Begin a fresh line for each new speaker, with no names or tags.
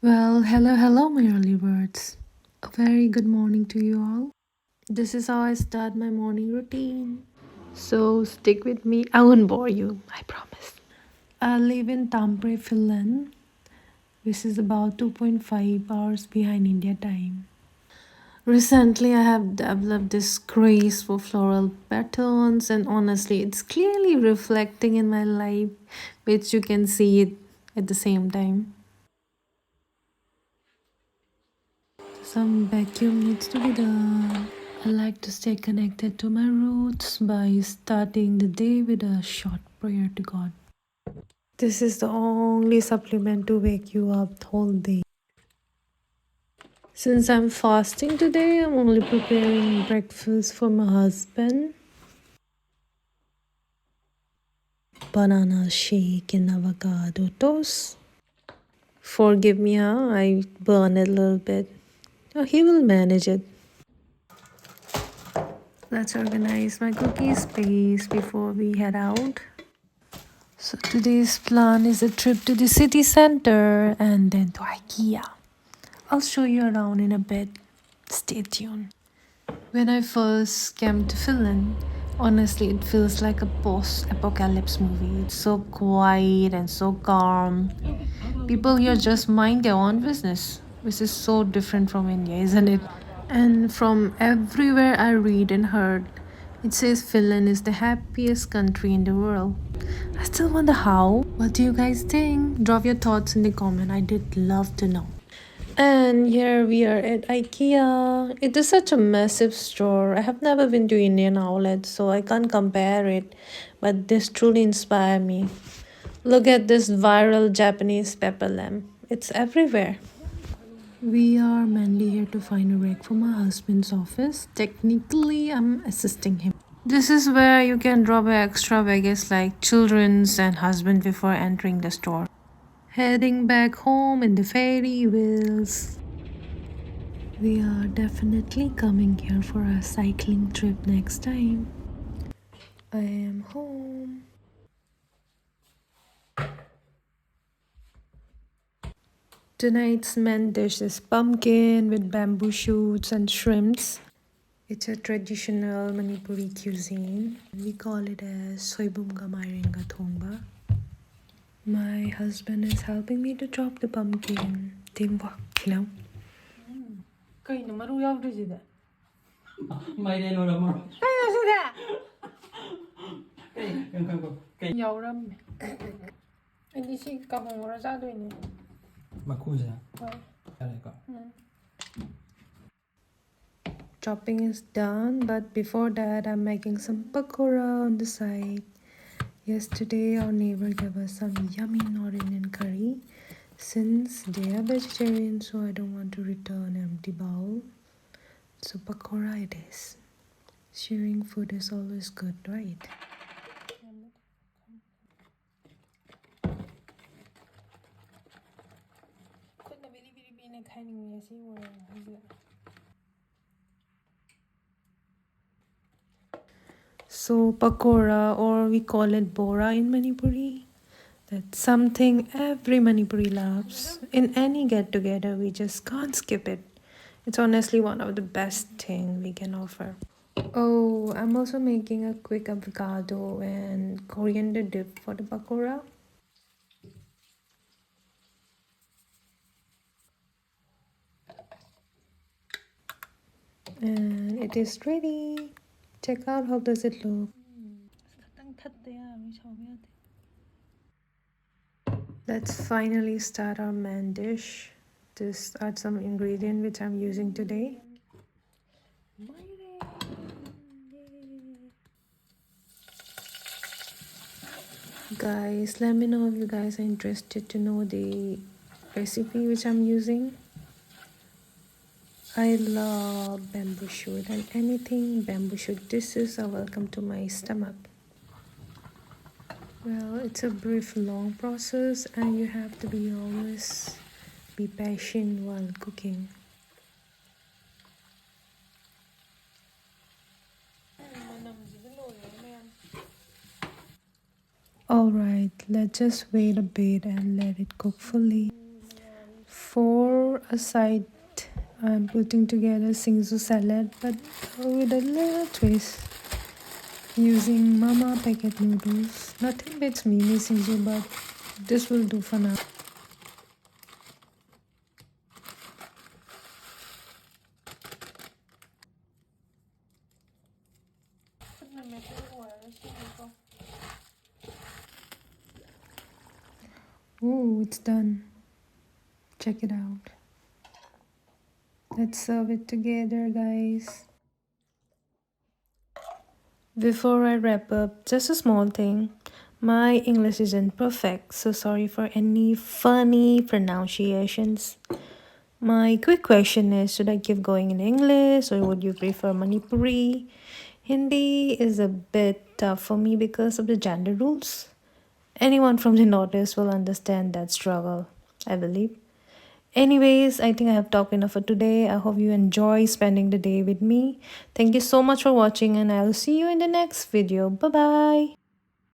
Well, hello, my early birds. A very good morning to you all. This is how I start my morning routine. So stick with me. I won't bore you, I promise. I live in Tampere, Finland, which is about 2.5 hours behind India time. Recently, I have developed this craze for floral patterns, and honestly, it's clearly reflecting in my life, which you can see it at the same time. Some vacuum needs to be done. I like to stay connected to my roots by starting the day with a short prayer to God. This is the only supplement to wake you up the whole day. Since I'm fasting today, I'm only preparing breakfast for my husband. Banana shake and avocado toast. Forgive me, huh? I burn it a little bit. Oh, he will manage it. Let's organize my cookie space before we head out. So today's plan is a trip to the city center and then to IKEA. I'll show you around in a bit. Stay tuned. When I first came to Finland, honestly, it feels like a post-apocalypse movie. It's so quiet and so calm. People here just mind their own business, which is so different from India, isn't it? And from everywhere I read and heard, it says Finland is the happiest country in the world. I still wonder how. What do you guys think? Drop your thoughts in the comment. I did love to know. And here we are at IKEA. It is such a massive store. I have never been to Indian outlets, so I can't compare it. But this truly inspired me. Look at this viral Japanese pepper lamp. It's everywhere. We are mainly here to find a rag for my husband's office. Technically, I'm assisting him. This is where you can drop extra baggage like children's and husband before entering the store. Heading back home in the ferry wheels. We are definitely coming here for a cycling trip next time. I am home. Tonight's main dish is pumpkin with bamboo shoots and shrimps. It's a traditional Manipuri cuisine. We call it as soibumga mairenga thongba. My husband is helping me to chop the pumpkin. Teamwork, you know. 그이는 마루 야우르지다.
마이레노라 뭐라
야우르지다.
그러니까
야우람. 아니 시가 홍어라 짜도 있네.
마쿠자 그러니까
Chopping is done, but before that, I'm making some pakora on the side. Yesterday, our neighbor gave us some yummy North Indian curry. Since they are vegetarian, so I don't want to return empty bowl. So pakora it is. Sharing food is always good, right? So pakora, or we call it bora in Manipuri. That's something every Manipuri loves. In any get together, we just can't skip it. It's honestly one of the best thing we can offer. Oh, I'm also making a quick avocado and coriander dip for the pakora. And it is ready. Check out how does it look. Let's finally start our main dish. Just add some ingredient which I'm using today. Guys, let me know if you guys are interested to know the recipe which I'm using. I love bamboo shoot, and anything bamboo shoot dishes are welcome to my stomach. Well, it's a brief long process and you have to be always be patient while cooking. Alright, let's just wait a bit and let it cook fully. For a side, I'm putting together Singsu salad, but with a little twist. Using mama packet noodles. Nothing beats mimi Singsu, but this will do for now. Oh, it's done. Check it out. Let's serve it together, guys. Before I wrap up, just a small thing. My English isn't perfect, so sorry for any funny pronunciations. My quick question is, should I keep going in English or would you prefer Manipuri? Hindi is a bit tough for me because of the gender rules. Anyone from the Northeast will understand that struggle, I believe. Anyways, I think I have talked enough for today. I hope you enjoy spending the day with me. Thank you so much for watching, and I'll see you in the next video. Bye bye.